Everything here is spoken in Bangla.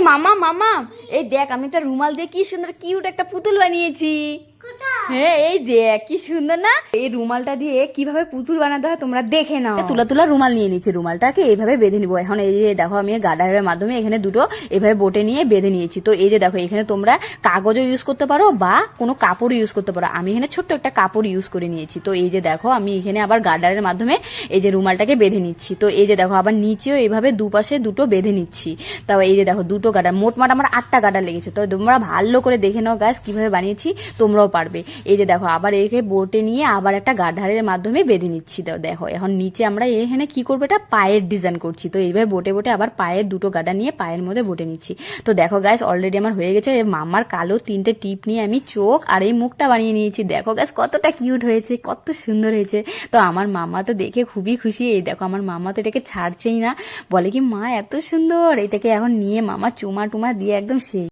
মামা মামা, এই দেখ আমি একটা রুমাল দিয়ে কি সুন্দর কিউট একটা পুতুল বানিয়েছি। হ্যাঁ এই দেখ কি সুন্দর না। এই রুমালটা দিয়ে কিভাবে পুতুল বানাতে হয় তোমরা দেখে নাও। তুলা তুলা রুমাল নিয়ে নিচ্ছি, রুমালটাকে এইভাবে বেঁধে নিবো। এখন এই যে দেখো আমি গার্ডারের মাধ্যমে এখানে দুটো এভাবে বোটে নিয়ে বেঁধে নিয়েছি। তো এই যে দেখো এখানে তোমরা কাগজও ইউজ করতে পারো বা কোনো কাপড় ইউজ করতে পারো। আমি এখানে ছোট্ট একটা কাপড় ইউজ করে নিয়েছি। তো এই যে দেখো আমি এখানে আবার গার্ডারের মাধ্যমে এই যে রুমালটাকে বেঁধে নিচ্ছি। তো এই যে দেখো আবার নিচেও এইভাবে দুপাশে দুটো বেঁধে নিচ্ছি। তাও এই যে দেখো দুটো গার্ডার, মোটমাট আমার 8টা গার্ডার লেগেছে। তো তোমরা ভালো করে দেখে নাও গাছ কিভাবে বানিয়েছি, তোমরাও পারবে। এই যে দেখো আবার একে বোটে নিয়ে আবার একটা গার্ডারের মাধ্যমে বেঁধে নিচ্ছি। তো দেখো এখন নিচে আমরা এখানে কি করবো, এটা পায়ের ডিজাইন করছি। তো এইভাবে বোটে বোটে আবার পায়ের দুটো গার্ডার নিয়ে পায়ের মধ্যে বোটে নিচ্ছি। তো দেখো গাছ অলরেডি আমার হয়ে গেছে। মামার কালো 3টে টিপ নিয়ে আমি চোখ আর এই মুখটা বানিয়ে নিয়েছি। দেখো গাছ কতটা কিউট হয়েছে, কত সুন্দর হয়েছে। তো আমার মামা তো দেখে খুবই খুশি। এই দেখো আমার মামা তো এটাকে ছাড়ছেই না, বলে কি মা এত সুন্দর। এটাকে এখন নিয়ে মামা চুমা টুমা দিয়ে একদম সেই